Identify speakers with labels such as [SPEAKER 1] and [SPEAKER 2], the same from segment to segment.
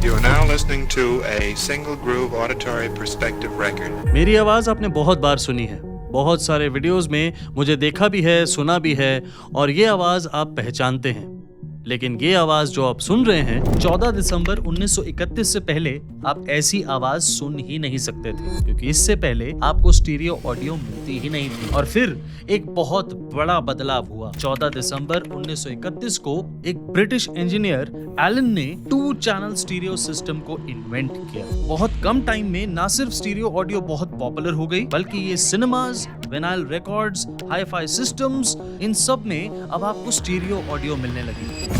[SPEAKER 1] You are now listening to a single groove auditory perspective record.
[SPEAKER 2] मेरी आवाज आपने बहुत बार सुनी है, बहुत सारे वीडियोस में मुझे देखा भी है, सुना भी है और ये आवाज आप पहचानते हैं। लेकिन ये आवाज जो आप सुन रहे हैं 14 दिसंबर 1931 से पहले आप ऐसी आवाज सुन ही नहीं सकते थे, क्योंकि इससे पहले आपको स्टीरियो ऑडियो मिलती ही नहीं थी। और फिर एक बहुत बड़ा बदलाव हुआ। 14 दिसंबर 1931 को एक ब्रिटिश इंजीनियर एलन ने 2 चैनल स्टीरियो सिस्टम को इन्वेंट किया। बहुत कम टाइम में ना सिर्फ स्टीरियो ऑडियो बहुत पॉपुलर हो गई, बल्कि ये cinemas, vinyl records, hi fi systems, इन सब में अब आपको स्टीरियो ऑडियो मिलने लगी।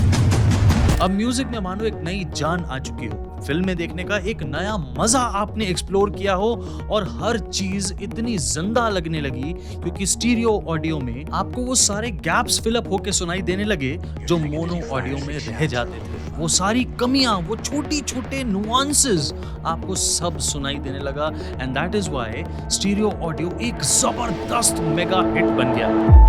[SPEAKER 2] अब म्यूजिक में मानो एक नई जान आ चुकी हो, फिल्में देखने का एक नया मजा आपने एक्सप्लोर किया हो और हर चीज इतनी जिंदा लगने लगी क्योंकि स्टीरियो ऑडियो में आपको वो सारे गैप्स फिलअप होके सुनाई देने लगे जो मोनो ऑडियो में रह जाते थे। वो सारी कमियां, वो छोटे नुआंसेस आपको सब सुनाई देने लगा and that is why stereo audio एक जबरदस्त मेगा हिट बन गया।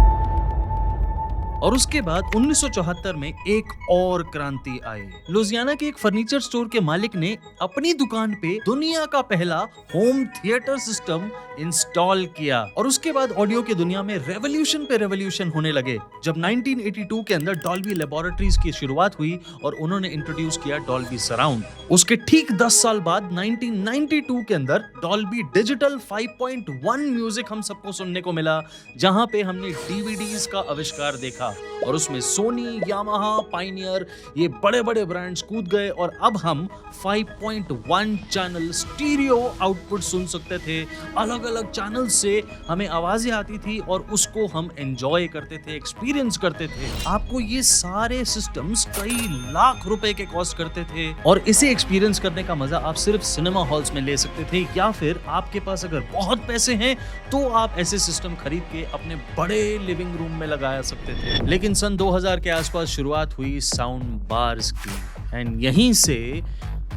[SPEAKER 2] और उसके बाद 1974 में एक और क्रांति आई। लुजियाना के एक फर्नीचर स्टोर के मालिक ने अपनी दुकान पे दुनिया का पहला होम थिएटर सिस्टम इंस्टॉल किया और उसके बाद ऑडियो की दुनिया में रेवोल्यूशन पे रेवोल्यूशन होने लगे जब 1982 के अंदर डॉल्बी लैबोरेटरीज की शुरुआत हुई और उन्होंने इंट्रोड्यूस किया डॉल्बी सराउंड। उसके ठीक 10 साल बाद 1992 के अंदर डॉल्बी डिजिटल 5.1 म्यूजिक हम सबको सुनने को मिला, जहां पे हमने डीवीडीज का आविष्कार देखा और उसमें सोनी, यामाहा, पायनियर ये बड़े ब्रांड्स कूद गए और अब हम 5.1 चैनल स्टीरियो आउटपुट सुन सकते थे। अलग चैनल से हमें आवाजें आती थी और उसको हम एंजॉय करते थे, एक्सपीरियंस करते थे। आपको ये सारे सिस्टम्स कई लाख रुपए के कॉस्ट करते थे और इसे एक्सपीरियंस करने का मजा आप सिर्फ सिनेमा हॉल्स में ले सकते थे, या फिर आपके पास अगर बहुत पैसे हैं तो आप ऐसे सिस्टम खरीद के अपने बड़े लिविंग रूम में लगा सकते थे। लेकिन सन 2000 के आसपास शुरुआत हुई साउंड बार्स की एंड यहीं से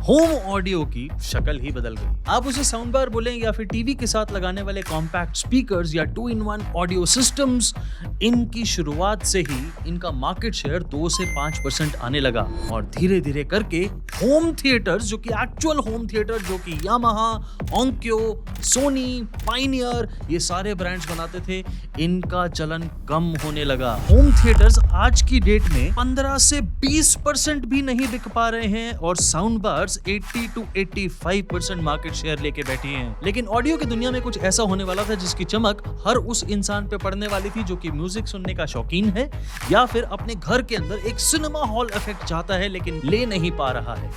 [SPEAKER 2] होम ऑडियो की शक्ल ही बदल गई। आप उसे साउंड बार बोलें या फिर टीवी के साथ लगाने वाले कॉम्पैक्ट स्पीकर्स या 2-in-1 ऑडियो सिस्टम्स, इनकी शुरुआत से ही इनका मार्केट शेयर 2 से 5% आने लगा और धीरे करके होम थिएटर्स, जो कि एक्चुअल होम थिएटर जो कि यामाहा, ओंक्यो, सोनी, पायनियर ये सारे ब्रांड्स बनाते थे, इनका चलन कम होने लगा। होम थिएटर्स आज की डेट में 15 से 20% भी नहीं बिक पा रहे हैं और sound bar 80 to 85% market share लेके बैठी हैं। लेकिन ऑडियो की दुनिया में कुछ ऐसा होने वाला था जिसकी चमक हर उस इंसान पे पड़ने वाली थी जो कि म्यूजिक सुनने का शौकीन है या फिर अपने घर के अंदर एक सिनेमा हॉल इफेक्ट चाहता है लेकिन ले नहीं पा रहा है।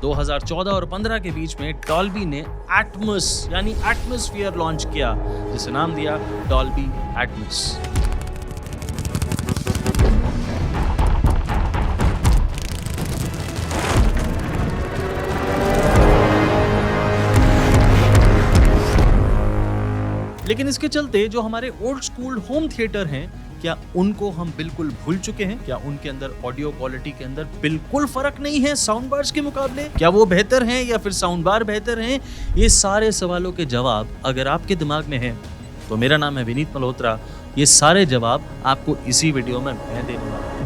[SPEAKER 2] 2014 और 15 के बीच में डॉल्बी ने एटमॉस यानी एटमॉस्फेयर लॉन्च किया, जिसे नाम दिया डॉल्बी एटमॉस। लेकिन इसके चलते जो हमारे ओल्ड स्कूल होम थिएटर हैं, क्या उनको हम बिल्कुल भूल चुके हैं? क्या उनके अंदर ऑडियो क्वालिटी के अंदर बिल्कुल फर्क नहीं है साउंड बार्स के मुकाबले? क्या वो बेहतर हैं या फिर साउंड बार बेहतर हैं? ये सारे सवालों के जवाब अगर आपके दिमाग में हैं तो मेरा नाम है विनीत मल्होत्रा। ये सारे जवाब आपको इसी वीडियो में मैं देने वाला हूं।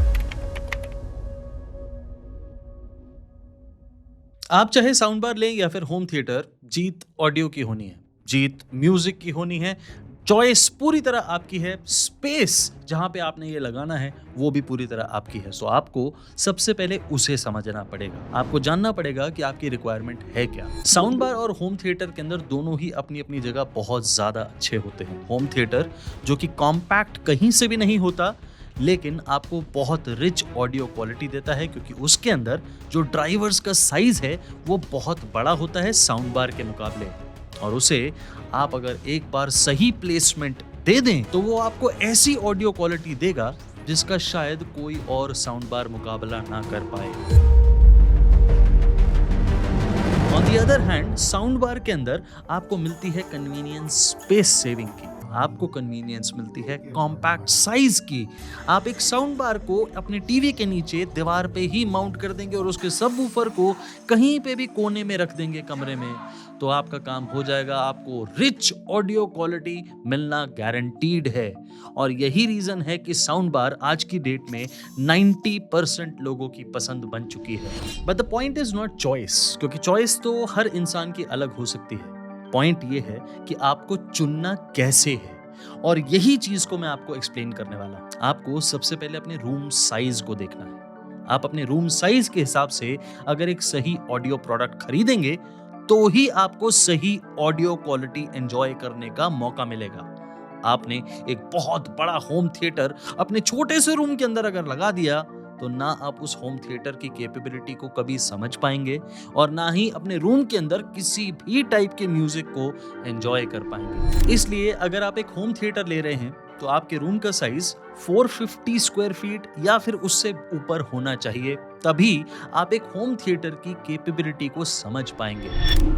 [SPEAKER 2] आप चाहे साउंड बार लें या फिर होम थिएटर, जीत ऑडियो की होनी है, जीत म्यूजिक की होनी है। चॉइस पूरी तरह आपकी है, स्पेस जहां पे आपने ये लगाना है वो भी पूरी तरह आपकी है। सो आपको सबसे पहले उसे समझना पड़ेगा, आपको जानना पड़ेगा कि आपकी रिक्वायरमेंट है क्या। साउंड बार और होम थिएटर के अंदर दोनों ही अपनी अपनी जगह बहुत ज्यादा अच्छे होते हैं। होम थिएटर जो कि कॉम्पैक्ट कहीं से भी नहीं होता, लेकिन आपको बहुत रिच ऑडियो क्वालिटी देता है क्योंकि उसके अंदर जो ड्राइवर्स का साइज है वो बहुत बड़ा होता है साउंड बार के मुकाबले, और उसे आप अगर एक बार सही प्लेसमेंट दे दें तो वो आपको ऐसी ऑडियो क्वालिटी देगा जिसका शायद कोई और साउंड बार मुकाबला ना कर पाए। On the other hand sound bar के अंदर आपको मिलती है कन्वीनियंस स्पेस सेविंग की। आपको कन्वीनियंस मिलती है कॉम्पैक्ट साइज की। आप एक साउंड बार को अपने टीवी के नीचे दीवार पे ही माउंट कर देंगे और उसके सबवूफर को कहीं पे भी कोने में रख देंगे कमरे में, तो आपका काम हो जाएगा। आपको रिच ऑडियो क्वालिटी मिलना गारंटीड है। और यही रीजन है कि साउंड बार आज की डेट में 90% लोगों की पसंद बन चुकी है। But the point is not choice, क्योंकि चॉइस तो हर इंसान की अलग हो सकती है। पॉइंट ये है कि आपको चुनना कैसे है, और यही चीज को मैं आपको एक्सप्लेन करने वाला हूं। आपको सबसे पहले अपने रूम साइज को देखना है। आप अपने रूम साइज के हिसाब से अगर एक सही ऑडियो प्रोडक्ट खरीदेंगे तो ही आपको सही ऑडियो क्वालिटी एंजॉय करने का मौका मिलेगा। आपने एक बहुत बड़ा होम थिएटर अपने छोटे से रूम के अंदर अगर लगा दिया तो ना आप उस होम थिएटर की कैपेबिलिटी को कभी समझ पाएंगे और ना ही अपने रूम के अंदर किसी भी टाइप के म्यूजिक को एंजॉय कर पाएंगे। इसलिए अगर आप एक होम थिएटर ले रहे हैं तो आपके रूम का साइज 450 स्क्वायर फीट या फिर उससे ऊपर होना चाहिए, तभी आप एक होम थिएटर की कैपेबिलिटी को समझ पाएंगे।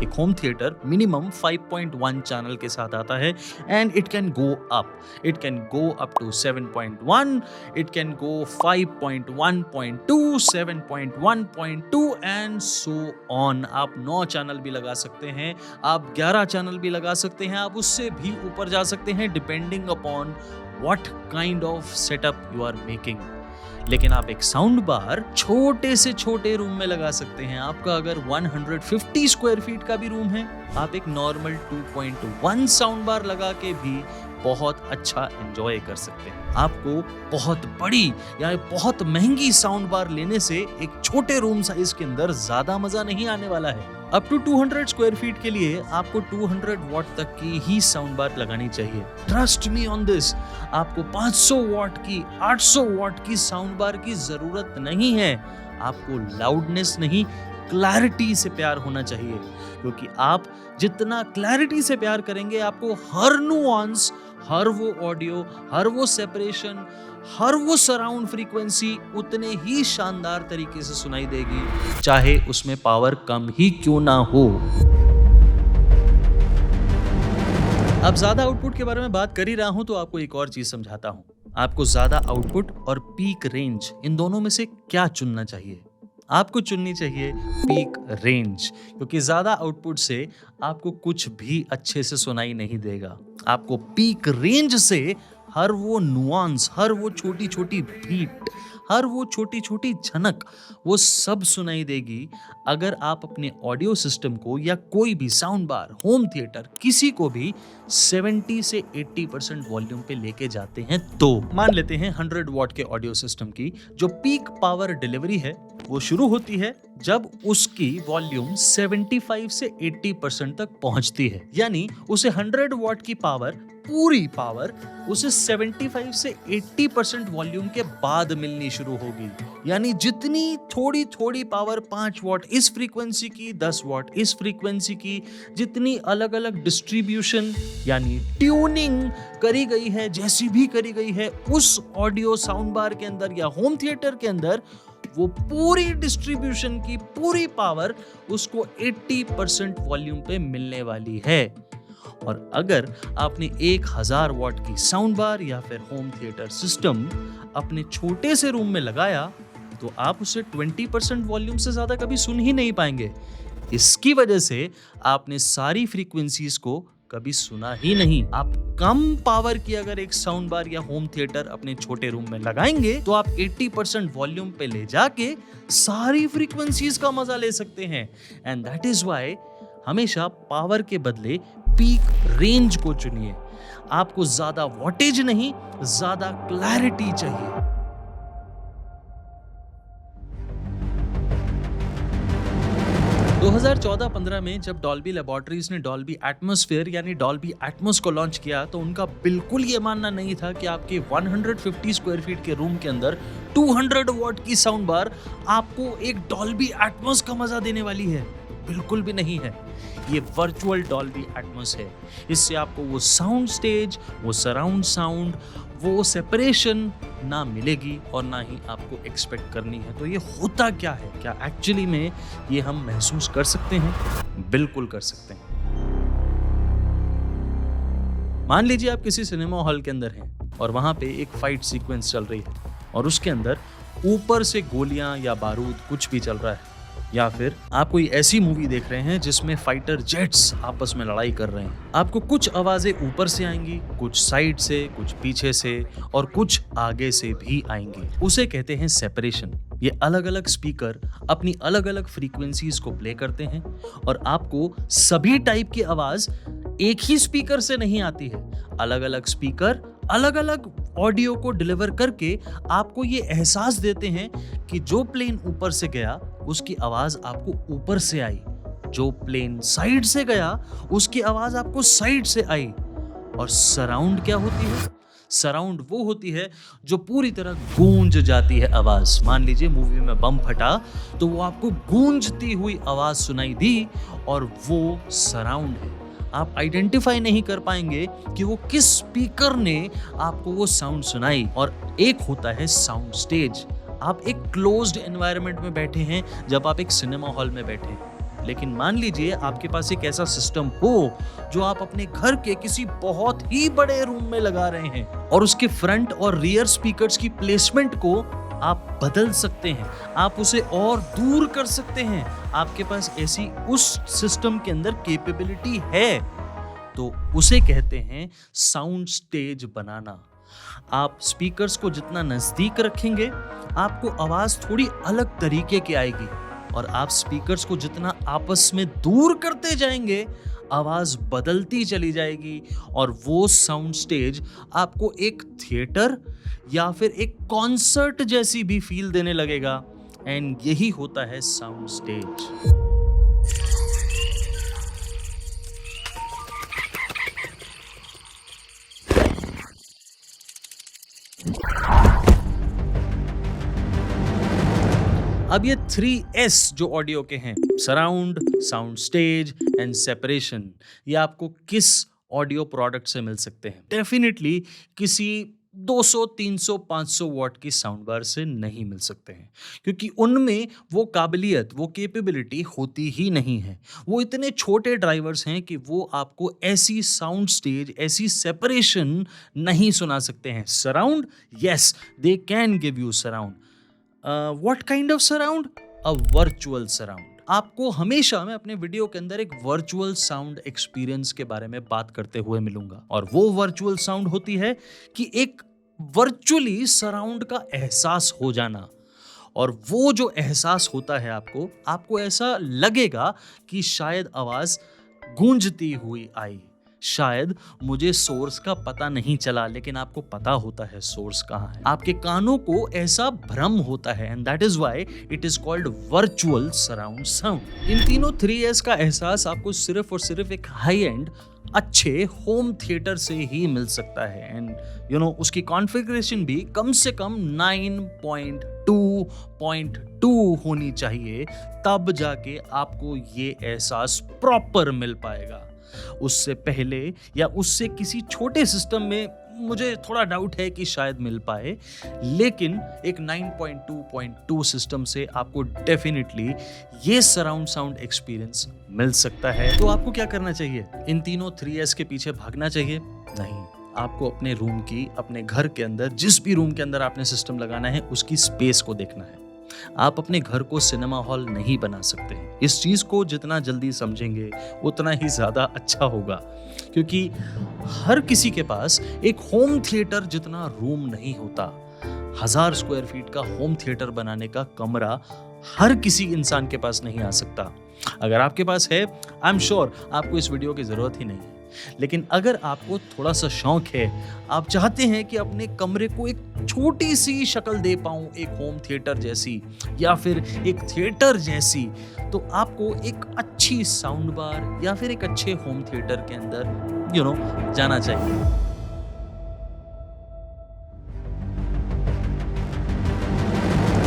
[SPEAKER 2] एक होम थिएटर मिनिमम 5.1 चैनल के साथ आता है and it can go up. It can go up to 7.1, it can go 5.1.2, 7.1.2 and so on. आप 9 चैनल भी लगा सकते हैं, आप 11 चैनल भी लगा सकते हैं, आप उससे भी ऊपर जा सकते हैं depending upon what kind of setup you are making। लेकिन आप एक साउंड बार छोटे से छोटे रूम में लगा सकते हैं। आपका अगर 150 स्क्वायर फीट का भी रूम है, आप एक नॉर्मल 2.1 साउंड बार लगा के भी बहुत अच्छा एंजॉय कर सकते हैं। आपको बहुत बड़ी या बहुत महंगी साउंड बार लेने से एक छोटे रूम साइज के अंदर ज्यादा मजा नहीं आने वाला है। अप टू 200 स्क्वायर फीट के लिए आपको 200 वॉट तक की ही साउंड बार लगानी चाहिए। ट्रस्ट मी ऑन दिस, आपको 500 वॉट की, 800 वॉट की साउंड बार की जरूरत नहीं है। आपको लाउडनेस नहीं, क्लैरिटी से प्यार होना चाहिए, क्योंकि आप जितना क्लैरिटी से प्यार करेंगे आपको हर नुआंस, हर वो ऑडियो, हर वो सेपरेशन, हर वो सराउंड फ्रीक्वेंसी उतने ही शानदार तरीके से सुनाई देगी, चाहे उसमें पावर कम ही क्यों ना हो। अब ज्यादा आउटपुट के बारे में बात कर ही रहा हूं तो आपको एक और चीज समझाता हूं। आपको ज्यादा आउटपुट और पीक रेंज, इन दोनों में से क्या चुनना चाहिए? आपको चुननी चाहिए पीक रेंज, क्योंकि ज्यादा आउटपुट से आपको कुछ भी अच्छे से सुनाई नहीं देगा। आपको पीक रेंज से हर वो नुआंस, हर वो छोटी छोटी बीट, हर वो छोटी छोटी झनक, वो सब सुनाई देगी अगर आप अपने ऑडियो सिस्टम को या कोई भी साउंड बार, होम थिएटर, किसी को भी 70 से 80% वॉल्यूम पे लेके जाते हैं। तो मान लेते हैं 100 वॉट के ऑडियो सिस्टम की जो पीक पावर डिलीवरी है वो शुरू होती है जब उसकी वॉल्यूम 75 से 80% तक पहुंचती है। यानी उसे 100 वॉट की पावर, पूरी पावर उसे 75 से 80% वॉल्यूम के बाद मिलनी शुरू होगी। यानी जितनी थोड़ी थोड़ी पावर 5 वॉट इस फ्रीक्वेंसी की, 10 वॉट इस फ्रीक्वेंसी की, जितनी अलग अलग डिस्ट्रीब्यूशन यानी ट्यूनिंग करी गई है, जैसी भी करी गई है उस ऑडियो साउंड बार के अंदर या होम थिएटर के अंदर, वो पूरी डिस्ट्रीब्यूशन की पूरी पावर उसको 80% वॉल्यूम पे मिलने वाली है। और अगर आपने 1000 वॉट की साउंड बार या फिर होम थिएटर सिस्टम अपने छोटे से रूम में लगाया तो आप उसे 20% वॉल्यूम से ज्यादा कभी सुन ही नहीं पाएंगे। इसकी वजह से आपने सारी फ्रीक्वेंसीज को कभी सुना ही नहीं। आप कम पावर की अगर एक साउंड बार या होम थिएटर अपने छोटे रूम में लगाएंगे तो आप 80% वॉल्यूम पे ले जाके सारी फ्रीक्वेंसीज का मजा ले सकते हैं। एंड दैट इज व्हाई हमेशा पावर के बदले पीक रेंज को चुनिए। आपको ज्यादा वॉटेज नहीं, ज्यादा क्लैरिटी चाहिए। दो 2014-15 में जब डॉल्बी लैबोरेटरीज ने डॉल्बी एटमॉस्फेयर यानी डॉल्बी एटमॉस को लॉन्च किया तो उनका बिल्कुल ये मानना नहीं था कि आपके 150 स्क्वायर फीट के रूम के अंदर 200 वॉट की साउंड बार आपको एक डॉल्बी एटमॉस का मजा देने वाली है। बिल्कुल भी नहीं है। ये वर्चुअल डॉल्बी एटमॉस है। इससे आपको वो साउंड स्टेज, वो सराउंड साउंड, वो सेपरेशन ना मिलेगी और ना ही आपको एक्सपेक्ट करनी है। तो ये होता क्या है? क्या एक्चुअली में ये हम महसूस कर सकते हैं? बिल्कुल कर सकते हैं। मान लीजिए आप किसी सिनेमा हॉल के अंदर हैं और वहां पे एक फाइट सीक्वेंस चल रही है और उसके अंदर ऊपर से गोलियां या बारूद कुछ भी चल रहा है, या फिर आप कोई ऐसी मूवी देख रहे हैं जिसमें फाइटर जेट्स आपस में लड़ाई कर रहे हैं। आपको कुछ आवाजें ऊपर से आएंगी, कुछ साइड से, कुछ पीछे से और कुछ आगे से भी आएंगी। उसे कहते हैं सेपरेशन। ये अलग अलग स्पीकर अपनी अलग अलग फ्रीक्वेंसीज को प्ले करते हैं और आपको सभी टाइप की आवाज एक ही स्पीकर से नहीं आती है। अलग अलग स्पीकर अलग अलग ऑडियो को डिलीवर करके आपको ये एहसास देते हैं कि जो प्लेन ऊपर से गया उसकी आवाज आपको ऊपर से आई, जो प्लेन साइड से गया उसकी आवाज आपको साइड से आई। और सराउंड क्या होती है? सराउंड वो होती है जो पूरी तरह गूंज जाती है आवाज। मान लीजिए मूवी में बम फटा तो वो आपको गूंजती हुई आवाज सुनाई दी और वो सराउंड है। आप आइडेंटिफाई नहीं कर पाएंगे कि वो किस स्पीकर ने आपको वो साउंड सुनाई। और एक होता है साउंड स्टेज। आप एक क्लोज्ड एनवायरनमेंट में बैठे हैं जब आप एक सिनेमा हॉल में बैठे हैं, लेकिन मान लीजिए आपके पास एक ऐसा सिस्टम हो जो आप अपने घर के किसी बहुत ही बड़े रूम में लगा रहे हैं और उसके फ्रंट और रियर स्पीकर्स की प्लेसमेंट को आप बदल सकते हैं, आप उसे और दूर कर सकते हैं। आपके पास ऐसी उस सिस्टम के अंदर कैपेबिलिटी है, तो उसे कहते हैं साउंड स्टेज बनाना। आप स्पीकर्स को जितना नजदीक रखेंगे आपको आवाज थोड़ी अलग तरीके की आएगी और आप स्पीकर्स को जितना आपस में दूर करते जाएंगे आवाज बदलती चली जाएगी और वो साउंड स्टेज आपको एक थिएटर या फिर एक कॉन्सर्ट जैसी भी फील देने लगेगा। एंड यही होता है साउंड स्टेज। अब ये 3S जो ऑडियो के हैं, surround, sound stage and separation, ये आपको किस ऑडियो प्रोडक्ट से मिल सकते हैं? डेफिनेटली किसी 200, 300, 500 वॉट की साउंड बार से नहीं मिल सकते हैं, क्योंकि उनमें वो काबिलियत, वो कैपेबिलिटी होती ही नहीं है। वो इतने छोटे ड्राइवर्स हैं कि वो आपको ऐसी साउंड स्टेज, ऐसी सेपरेशन नहीं सुना सकते हैं। Surround, yes, they can give you surround. What kind of surround? A virtual surround. आपको हमेशा मैं अपने वीडियो के अंदर एक वर्चुअल साउंड एक्सपीरियंस के बारे में बात करते हुए मिलूंगा, और वो वर्चुअल साउंड होती है कि एक वर्चुअली सराउंड का एहसास हो जाना। और वो जो एहसास होता है आपको ऐसा लगेगा कि शायद आवाज गूंजती हुई आई, शायद मुझे सोर्स का पता नहीं चला, लेकिन आपको पता होता है सोर्स कहाँ है। आपके कानों को ऐसा भ्रम होता है, and that is why it is called virtual surround sound. इन तीनों 3S का एहसास आपको सिर्फ और सिर्फ एक हाई एंड अच्छे होम थिएटर से ही मिल सकता है। एंड उसकी कॉन्फ़िगरेशन भी कम से कम 9.2.2 होनी चाहिए, तब जाके आपको ये एहसास प्रॉपर मिल पाएगा। उससे पहले या उससे किसी छोटे सिस्टम में मुझे थोड़ा डाउट है कि शायद मिल पाए, लेकिन एक 9.2.2 सिस्टम से आपको डेफिनेटली ये सराउंड साउंड एक्सपीरियंस मिल सकता है। तो आपको क्या करना चाहिए? इन तीनों 3S के पीछे भागना चाहिए? नहीं, आपको अपने रूम की, अपने घर के अंदर, जिस भी रूम के अंदर आपने सिस्टम लगाना है उसकी स्पेस को देखना है। आप अपने घर को सिनेमा हॉल नहीं बना सकते। इस चीज को जितना जल्दी समझेंगे उतना ही ज्यादा अच्छा होगा, क्योंकि हर किसी के पास एक होम थिएटर जितना रूम नहीं होता। 1000 स्क्वायर फीट का होम थिएटर बनाने का कमरा हर किसी इंसान के पास नहीं आ सकता। अगर आपके पास है, आई एम श्योर आपको इस वीडियो की जरूरत ही नहीं है। लेकिन अगर आपको थोड़ा सा शौक है, आप चाहते हैं कि अपने कमरे को एक छोटी सी शक्ल दे पाऊं, एक होम थिएटर जैसी या फिर एक थिएटर जैसी, तो आपको एक अच्छी साउंड बार या फिर एक अच्छे होम थिएटर के अंदर जाना चाहिए।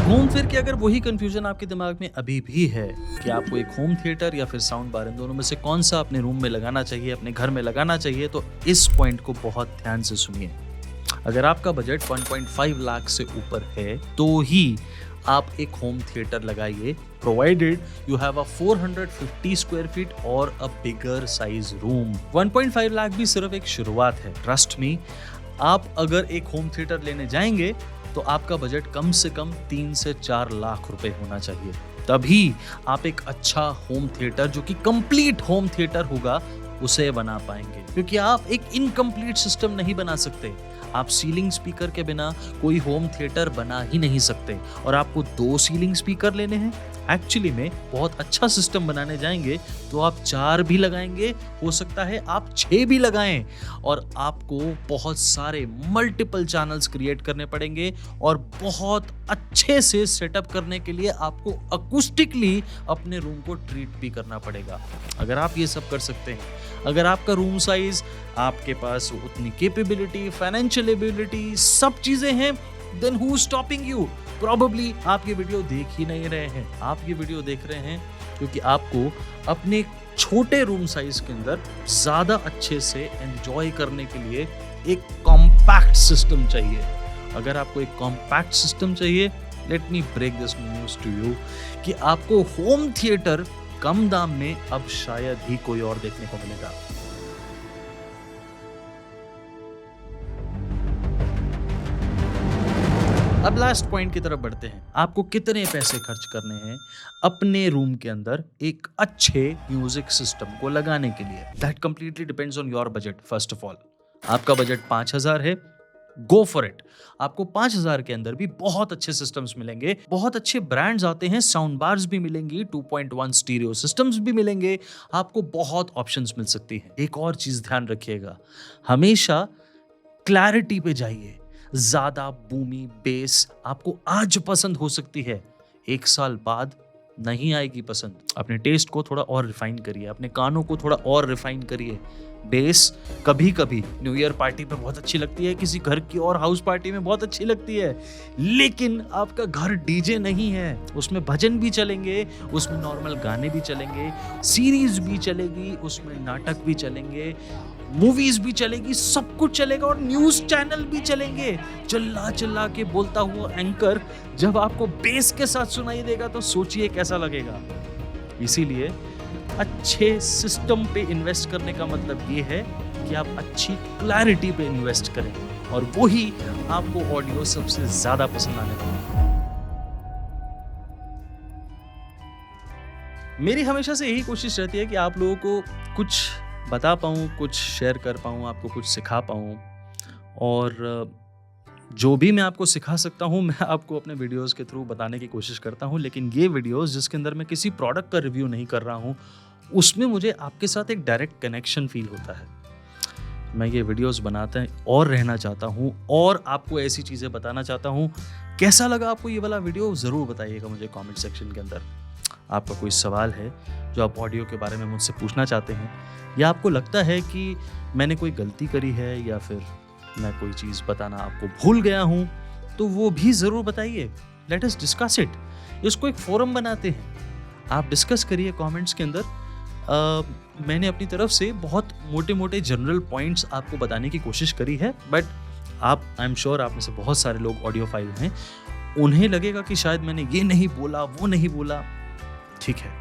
[SPEAKER 2] घूम फिर के अगर वही कंफ्यूजन आपके दिमाग में अभी भी है कि आपको एक होम थिएटर या फिर साउंड बार, इन दोनों में से कौन सा अपने रूम में लगाना चाहिए, अपने घर में लगाना चाहिए, तो इस पॉइंट को बहुत ध्यान से सुनिए। अगर आपका बजट 1.5 लाख से ऊपर है तो ही आप एक होम थिएटर लगाइए, provided you have a 450 square feet और अ बिगर साइज रूम। 1.5 लाख भी सिर्फ एक शुरुआत है। ट्रस्ट मी, आप अगर एक होम थिएटर लेने जाएंगे तो आपका बजट कम से कम 3 से 4 लाख रुपए होना चाहिए। तभी आप एक अच्छा होम थिएटर, जो कि कंप्लीट होम थिएटर होगा, उसे बना पाएंगे। क्योंकि आप एक इनकम्प्लीट सिस्टम नहीं बना सकते। आप सीलिंग स्पीकर के बिना कोई होम थिएटर बना ही नहीं सकते। और आपको 2 सीलिंग स्पीकर लेने हैं। एक्चुअली में बहुत अच्छा सिस्टम बनाने जाएंगे तो आप 4 भी लगाएंगे, हो सकता है आप 6 भी लगाएं। और आपको बहुत सारे मल्टीपल चैनल्स क्रिएट करने पड़ेंगे और बहुत अच्छे से सेटअप करने के लिए आपको अकूस्टिकली अपने रूम को ट्रीट भी करना पड़ेगा। अगर आप ये सब कर सकते हैं, अगर आपका रूम साइज, आपके पास उतनी कैपेबिलिटी, फाइनेंशियल एबिलिटी, सब चीजें हैं, then who is stopping you? Probably आप ये वीडियो देख ही नहीं रहे हैं। आप ये वीडियो देख रहे हैं क्योंकि आपको अपने छोटे रूम साइज के अंदर ज्यादा अच्छे से एंजॉय करने के लिए एक कॉम्पैक्ट सिस्टम चाहिए। अगर आपको एक कॉम्पैक्ट सिस्टम चाहिए, let me break this news to you कि आपको होम थिएटर कम दाम में अब शायद ही कोई और देखने को मिलेगा। अब लास्ट पॉइंट की तरफ बढ़ते हैं। आपको कितने पैसे खर्च करने हैं अपने रूम के अंदर एक अच्छे म्यूजिक सिस्टम को लगाने के लिए? That completely depends on your budget. First of all, आपका बजट 5,000 है, गो फॉर इट। आपको 5,000 के अंदर भी बहुत अच्छे सिस्टम्स मिलेंगे, बहुत अच्छे ब्रांड्स आते हैं, साउंड बार्स भी मिलेंगी, 2.1 स्टीरियो सिस्टम्स भी मिलेंगे, आपको बहुत ऑप्शंस मिल सकती हैं। एक और चीज ध्यान रखिएगा, हमेशा क्लैरिटी पे जाइए। ज्यादा बूमी बेस आपको आज पसंद हो सकती है, 1 साल बाद नहीं आएगी पसंद। अपने टेस्ट को थोड़ा और रिफाइन करिए, अपने कानों को थोड़ा और रिफाइन करिए। बेस कभी कभी न्यू ईयर पार्टी पे बहुत अच्छी लगती है, किसी घर की और हाउस पार्टी में बहुत अच्छी लगती है, लेकिन आपका घर डीजे नहीं है। उसमें भजन भी चलेंगे, उसमें नॉर्मल गाने भी चलेंगे, सीरीज भी चलेगी, उसमें नाटक भी चलेंगे, मूवीज भी चलेगी, सब कुछ चलेगा और न्यूज चैनल भी चलेंगे। चिल्ला चिल्ला के बोलता हुआ एंकर जब आपको बेस के साथ सुनाई देगा तो सोचिए कैसा लगेगा। इसीलिए अच्छे सिस्टम पे इन्वेस्ट करने का मतलब ये है कि आप अच्छी क्लैरिटी पे इन्वेस्ट करें और वही आपको ऑडियो सबसे ज्यादा पसंद आने वाला है। मेरी हमेशा से यही कोशिश रहती है कि आप लोगों को कुछ बता पाऊँ, कुछ शेयर कर पाऊँ, आपको कुछ सिखा पाऊँ। और जो भी मैं आपको सिखा सकता हूँ मैं आपको अपने वीडियोस के थ्रू बताने की कोशिश करता हूँ। लेकिन ये वीडियोस जिसके अंदर मैं किसी प्रोडक्ट का रिव्यू नहीं कर रहा हूँ, उसमें मुझे आपके साथ एक डायरेक्ट कनेक्शन फील होता है। मैं ये वीडियोस बनाता और रहना चाहता हूँ और आपको ऐसी चीज़ें बताना चाहता हूँ। कैसा लगा आपको ये वाला वीडियो ज़रूर बताइएगा मुझे कमेंट सेक्शन के अंदर। आपका कोई सवाल है जो आप ऑडियो के बारे में मुझसे पूछना चाहते हैं, या आपको लगता है कि मैंने कोई गलती करी है या फिर मैं कोई चीज़ बताना आपको भूल गया हूँ, तो वो भी ज़रूर बताइए। Let us discuss it. इसको एक फोरम बनाते हैं, आप डिस्कस करिए कमेंट्स के अंदर। मैंने अपनी तरफ से बहुत मोटे मोटे जनरल पॉइंट्स आपको बताने की कोशिश करी है, बट आप, आई एम श्योर आप में से बहुत सारे लोग ऑडियो फाइल हैं, उन्हें लगेगा कि शायद मैंने ये नहीं बोला, वो नहीं बोला। ठीक है,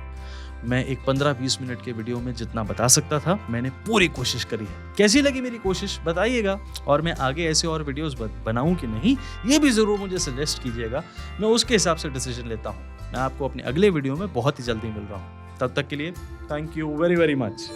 [SPEAKER 2] मैं एक 15-20 मिनट के वीडियो में जितना बता सकता था मैंने पूरी कोशिश करी है। कैसी लगी मेरी कोशिश बताइएगा, और मैं आगे ऐसे और वीडियोस बनाऊं कि नहीं ये भी ज़रूर मुझे सजेस्ट कीजिएगा। मैं उसके हिसाब से डिसीजन लेता हूं। मैं आपको अपने अगले वीडियो में बहुत ही जल्दी मिल रहा हूं। तब तक के लिए thank you very very much.